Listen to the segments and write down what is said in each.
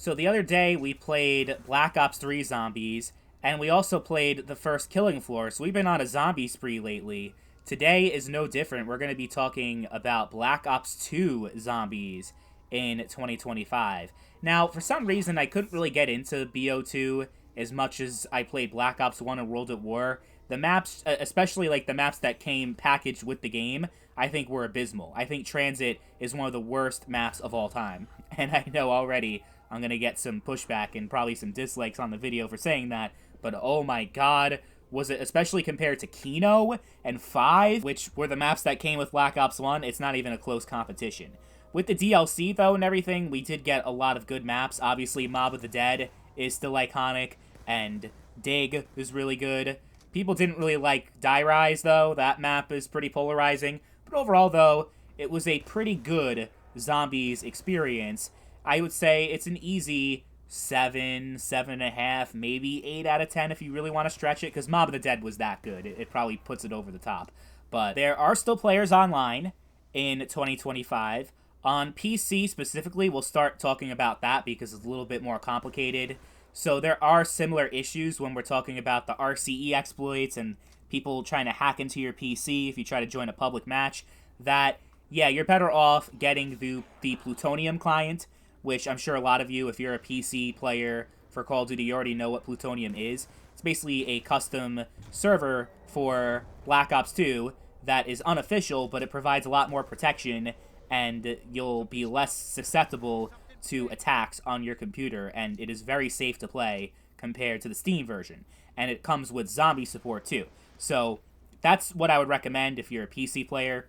So the other day we played Black Ops 3 Zombies, and we also played the first Killing Floor, so we've been on a zombie spree lately. Today is no different. We're going to be talking about Black Ops 2 Zombies in 2025. Now, for some reason, I couldn't really get into BO2 as much as I played Black Ops 1 and World at War. The maps, especially like the maps that came packaged with the game, I think were abysmal. I think Transit is one of the worst maps of all time. And I know already I'm going to get some pushback and probably some dislikes on the video for saying that, but oh my god, was it, especially compared to Kino and 5, which were the maps that came with Black Ops 1, it's not even a close competition. With the DLC, though, and everything, we did get a lot of good maps. Obviously, Mob of the Dead is still iconic, and Dig is really good. People didn't really like Die Rise, though. That map is pretty polarizing. But overall, though, it was a pretty good Zombies experience. I would say it's an easy 7, 7.5, maybe 8 out of 10 if you really want to stretch it, because Mob of the Dead was that good. It probably puts it over the top. But there are still players online in 2025. On PC specifically, we'll start talking about that because it's a little bit more complicated. So there are similar issues when we're talking about the RCE exploits and people trying to hack into your PC if you try to join a public match. That, yeah, you're better off getting the Plutonium client, which I'm sure a lot of you, if you're a PC player for Call of Duty, you already know what Plutonium is. It's basically a custom server for Black Ops 2 that is unofficial, but it provides a lot more protection, and you'll be less susceptible to attacks on your computer, and it is very safe to play compared to the Steam version. And it comes with zombie support too. So that's what I would recommend if you're a PC player.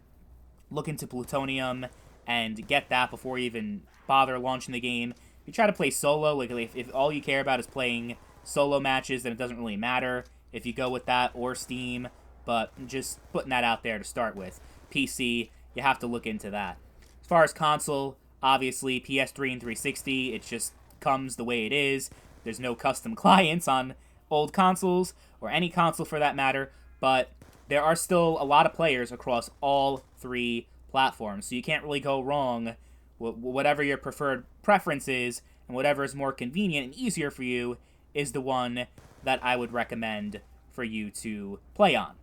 Look into Plutonium and get that before you even bother launching the game. If you try to play solo, like if all you care about is playing solo matches, then it doesn't really matter if you go with that or Steam, but just putting that out there to start with. PC, you have to look into that. As far as console, obviously PS3 and 360, it just comes the way it is. There's no custom clients on old consoles, or any console for that matter, but there are still a lot of players across all three platforms, so you can't really go wrong. Whatever your preferred preference is, and whatever is more convenient and easier for you, is the one that I would recommend for you to play on.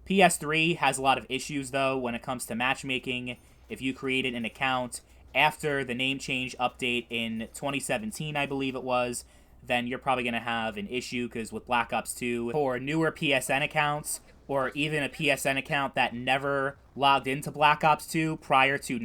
PS3 has a lot of issues, though, when it comes to matchmaking. If you created an account after the name change update in 2017, I believe it was, then you're probably going to have an issue, because with Black Ops 2, for newer PSN accounts, or even a PSN account that never logged into Black Ops 2 prior to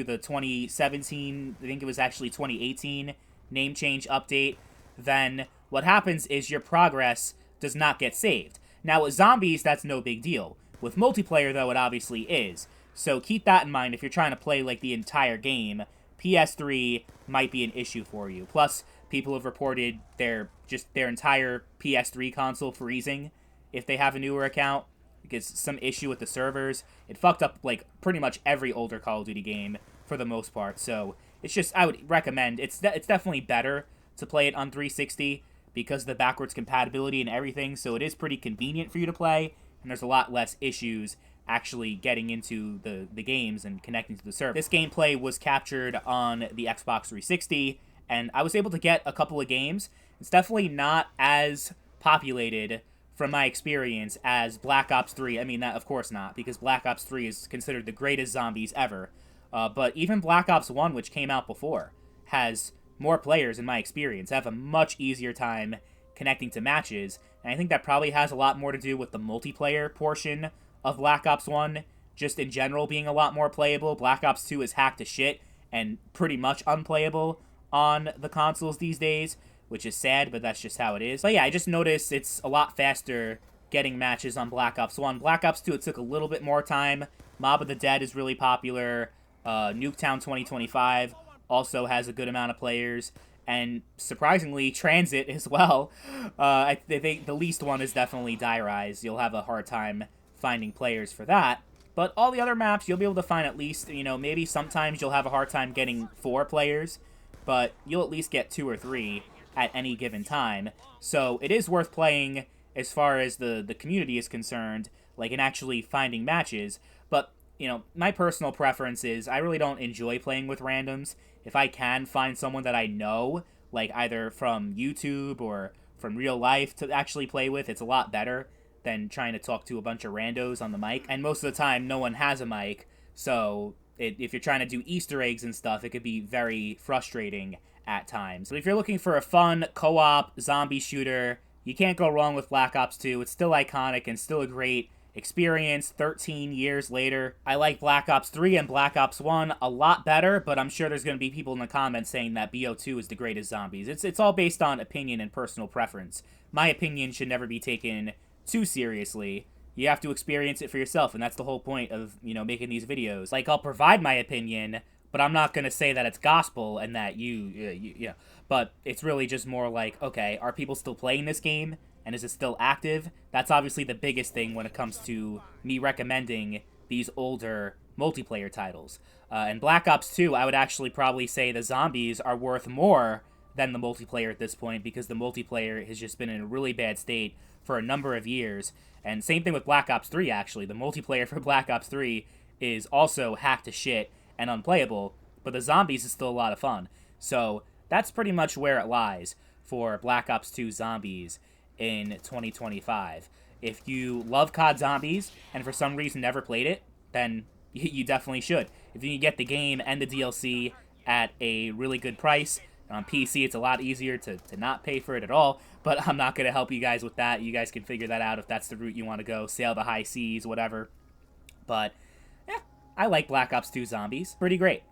the 2017, I think it was actually 2018 name change update, then what happens is your progress does not get saved. Now with zombies, that's no big deal. With multiplayer, though, it obviously is. So keep that in mind if you're trying to play like the entire game. PS3 might be an issue for you. Plus, people have reported their entire PS3 console freezing if they have a newer account, because some issue with the servers. It fucked up like pretty much every older Call of Duty game for the most part. So it's just, I would recommend, it's definitely better to play it on 360 because of the backwards compatibility and everything. So it is pretty convenient for you to play, and there's a lot less issues actually getting into the games and connecting to the server. This gameplay was captured on the Xbox 360, and I was able to get a couple of games. It's definitely not as populated from my experience as Black Ops 3. I mean, that of course not, because Black Ops 3 is considered the greatest zombies ever. But even Black Ops 1, which came out before, has more players in my experience. I have a much easier time connecting to matches, and I think that probably has a lot more to do with the multiplayer portion of Black Ops 1, just in general being a lot more playable. Black Ops 2 is hacked to shit and pretty much unplayable on the consoles these days, which is sad, but that's just how it is. But yeah, I just noticed it's a lot faster getting matches on Black Ops 1. Black Ops 2, it took a little bit more time. Mob of the Dead is really popular. Nuketown 2025 also has a good amount of players. And surprisingly, Transit as well. I think the least one is definitely Die Rise. You'll have a hard time finding players for that. But all the other maps, you'll be able to find at least, maybe sometimes you'll have a hard time getting 4 players, but you'll at least get 2 or 3 at any given time. So it is worth playing as far as the community is concerned, like in actually finding matches. But my personal preference is I really don't enjoy playing with randoms. If I can find someone that I know, like either from YouTube or from real life to actually play with, it's a lot better than trying to talk to a bunch of randos on the mic. And most of the time, no one has a mic, so if you're trying to do Easter eggs and stuff, it could be very frustrating at times. But if you're looking for a fun co-op zombie shooter, you can't go wrong with Black Ops 2. It's still iconic and still a great experience 13 years later. I like Black Ops 3 and Black Ops 1 a lot better, but I'm sure there's going to be people in the comments saying that BO2 is the greatest zombies. It's all based on opinion and personal preference. My opinion should never be taken too seriously. You have to experience it for yourself, and that's the whole point of, making these videos. Like, I'll provide my opinion, but I'm not going to say that it's gospel and that but it's really just more like, okay, are people still playing this game? And is it still active? That's obviously the biggest thing when it comes to me recommending these older multiplayer titles. And Black Ops 2, I would actually probably say the zombies are worth more than the multiplayer at this point, because the multiplayer has just been in a really bad state for a number of years. And same thing with Black Ops 3, actually. The multiplayer for Black Ops 3 is also hacked to shit and unplayable, but the zombies is still a lot of fun. So that's pretty much where it lies for Black Ops 2 Zombies in 2025. If you love COD Zombies and for some reason never played it, then you definitely should. If you can get the game and the DLC at a really good price, on PC it's a lot easier to not pay for it at all, but I'm not going to help you guys with that. You guys can figure that out if that's the route you want to go, sail the high seas, whatever. But, yeah, I like Black Ops 2 Zombies. Pretty great.